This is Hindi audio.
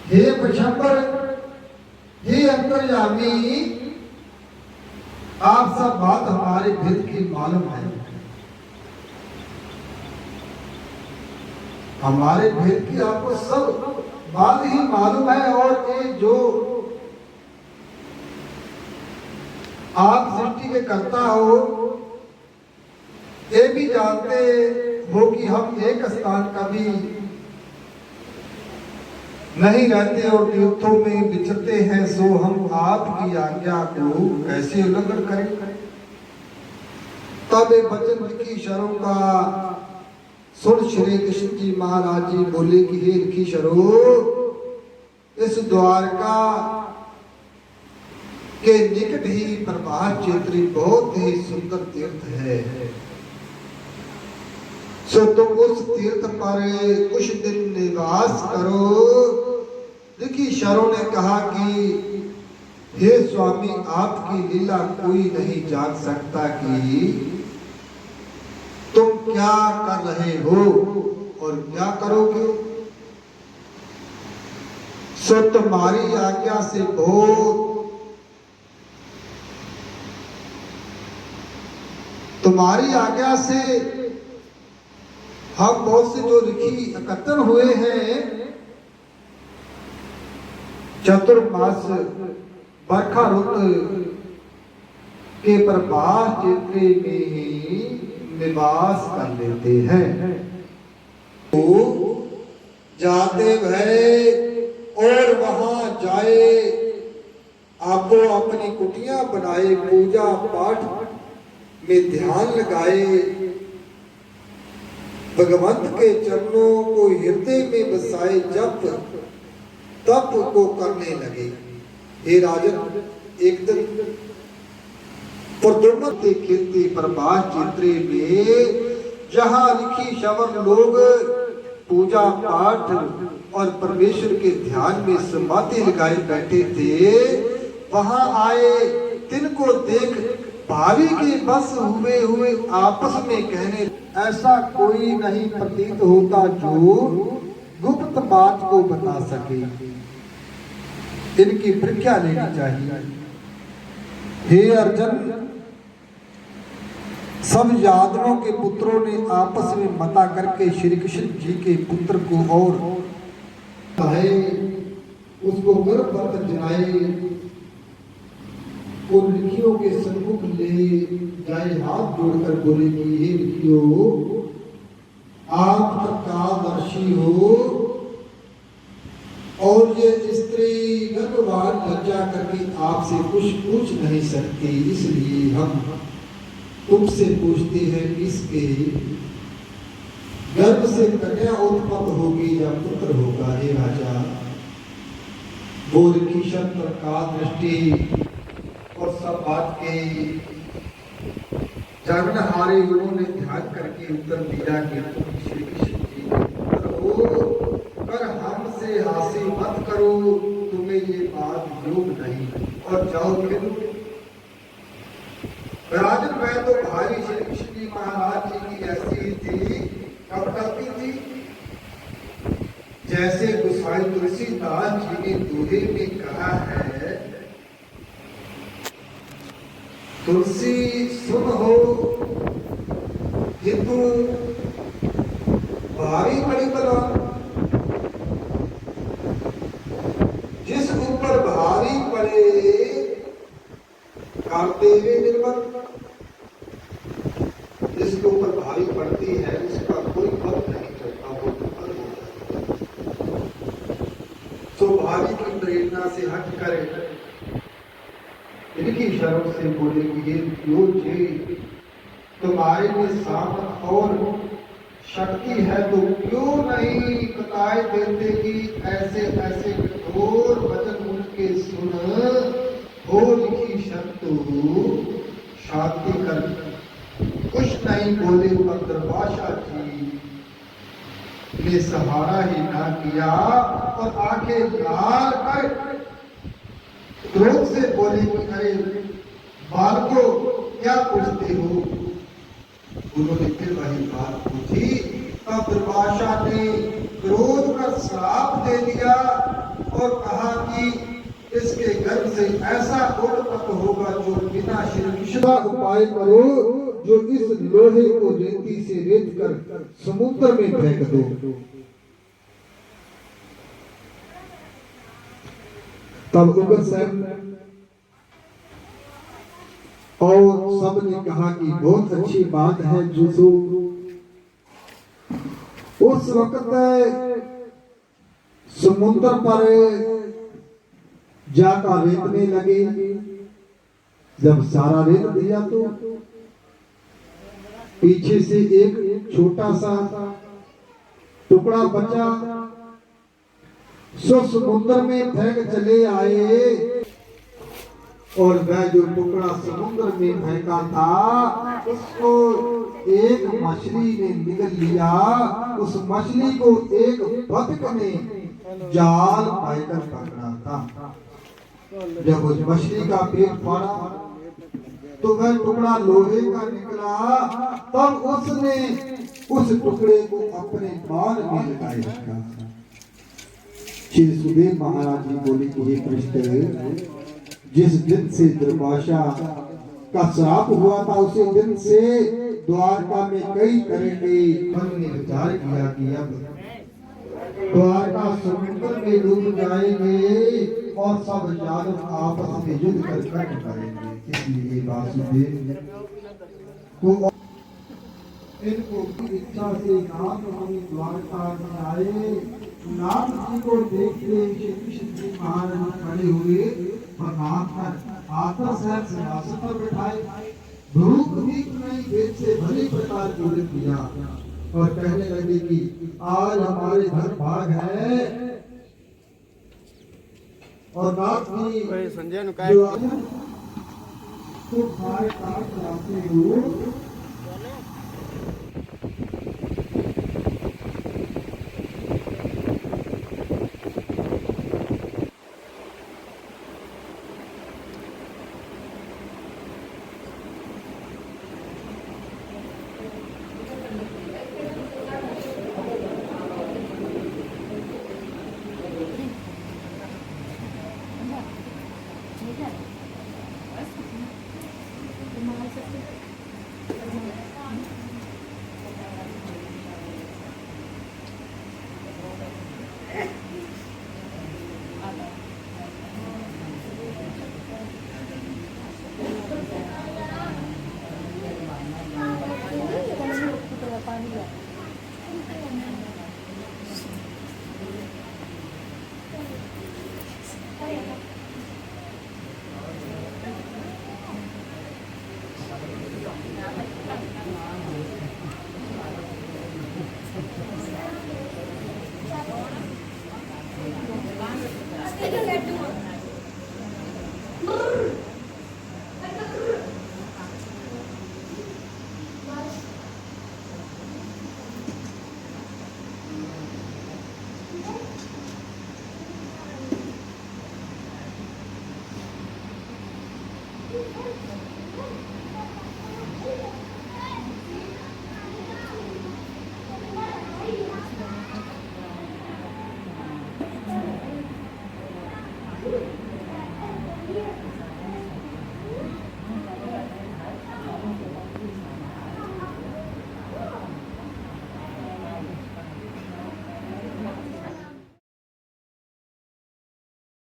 हे पयगंबर, हे अंतर्यामी, आप सब बात हमारे भेद की मालूम है। हमारे भेद की आपको सब बात ही मालूम है। और ये जो आप सृष्टि के कर्ता हो, ये भी जानते हो कि हम एक स्थान कभी नहीं रहते और तीर्थों में विचरते हैं, सो हम आपकी आज्ञा को कैसे उल्लंघन करें। तब एक वचन लिखी शरों का सुन श्री कृष्ण जी महाराज जी बोले कि हे लिखी शरो, इस द्वारका के निकट ही प्रभास क्षेत्र बहुत ही सुंदर तीर्थ है, सो तुम उस तीर्थ पर कुछ दिन निवास करो। देखिए शरों ने कहा कि हे स्वामी, आपकी लीला कोई नहीं जान सकता कि तुम क्या कर रहे हो और क्या करोगे। सो तुम्हारी आज्ञा से तुम्हारी आज्ञा से हम बहुत से जो ऋषि एकत्र हुए हैं, चतुर्मास बरखा रुत के प्रभास क्षेत्र में ही निवास कर लेते हैं। तो जाते भय और वहां जाए, आपको अपनी कुटियां बनाए, पूजा पाठ में ध्यान लगाए, भगवंत के चरणों को हृदय में बसाए, जप तप को करने लगे। हे राजन, एक दिन प्रद्युम्न खेलते प्रभास क्षेत्र में, जहां ऋषि श्रवण लोग पूजा पाठ और परमेश्वर के ध्यान में समाधि लगाए बैठे थे, वहां आए तिनको देख भावी के बस हुए आपस में कहने, ऐसा कोई नहीं प्रतीत होता जो गुप्त बात को बता सके, इनकी परीक्षा लेनी चाहिए। हे अर्जुन, सब यादवों के पुत्रों ने आपस में मता करके श्री कृष्ण जी के पुत्र को और उसको गर्भवत जनाए, और ऋषियों के सम्मुख ले जाए, हाथ जोड़कर बोले कि हे ऋषियों, आप तत्कालदर्शी हो और ये स्त्री गर्भवान लज्जा करके आपसे कुछ पूछ नहीं सकती, इसलिए हम तुमसे पूछते हैं, इसके गर्भ से कन्या उत्पन्न होगी या पुत्र होगा। हे राजा, वो ऋषि शब्द का दृष्टि और सब बात के जानहारे उन्होंने ध्यान करके उत्तर दिया कि तुम श्री कृष्ण जी हो, पर हमसे हासिल मत करो, तुम्हें ये बात योग नहीं, और जाओ फिर। राजन, मैं तो भाई श्री कृष्ण जी महाराज जी की ऐसी ही थी, कब करती थी, जैसे गोसाई तुलसीदास जी ने दोहे में कहा है, तुलसी सुन हो हितु भारी बड़ी बला, जिस ऊपर भारी पड़े करते हुए निर्भर, जिसके ऊपर भारी पड़ती है उसका कोई फल नहीं चलता, वो दुर्बल हो जाता है। तो भारी की प्रेरणा से हट कर इनकी शरण से बोले कि ये क्यों जी, तुम्हारे में सामर्थ और शक्ति है तो क्यों नहीं बताए देते कि ऐसे ऐसे कठोर वचन उनके सुन हो लिखी शत्रु शांति कर। कुछ नहीं बोले, पर दुर्वासा जी ने सहारा ही ना किया और आंखें लाल कर क्रोध से बोले कि अरे बालको, क्या पूछते हो। उन्होंने फिर वही बात पूछी, तब दुर्वासा ने क्रोध कर श्राप दे दिया और कहा कि इसके गर्भ से ऐसा उत्पन्न होगा जो बिना श्री कृष्ण का उपाय करो, जो इस लोहे को रेती से रेत कर समुद्र में फेंक दो। तब उग्रसेन और सबने कहा कि बहुत अच्छी बात है जुसु। उस वक्त समुद्र पर जाकर रेतने लगे। जब सारा रेत दिया तो पीछे से एक छोटा सा टुकड़ा बचा, सो समुद्र में फेंक चले आए। और वह जो टुकड़ा समुद्र में फेंका था, उसको एक मछली ने निगल लिया। उस मछली को एक बतख ने जाल पाकर पकड़ा था। जब उस मछली का पेट फाड़ा तो वह टुकड़ा लोहे का निकला। तब उसने उस टुकड़े को अपने बाल में लगाए रखा। श्री सुखदेव महाराज जी बोले कि हे कृष्ण, जिस दिन से दुर्वासा का श्राप हुआ था, उसी दिन से द्वारका में कई तरह के मन ने विचार किया कि अब द्वारका समुद्र में डूब जाएंगे और सब यादव आपस में युद्ध कर करेंगे। इसलिए वासुदेव को इनको की इच्छा से नाथ मुनि द्वारका में आए। नाथ जी को देखते श्री कृष्ण जी महाराज खड़े हुए और नाथ पर आकर सिंहासन पर बैठाए। भूख भी नहीं, पेट से भली प्रकार पूजन किया और कहने लगे कि आज हमारे घर भाग है। और नाथ जी जो तो सारे काम चलाते हुए Good.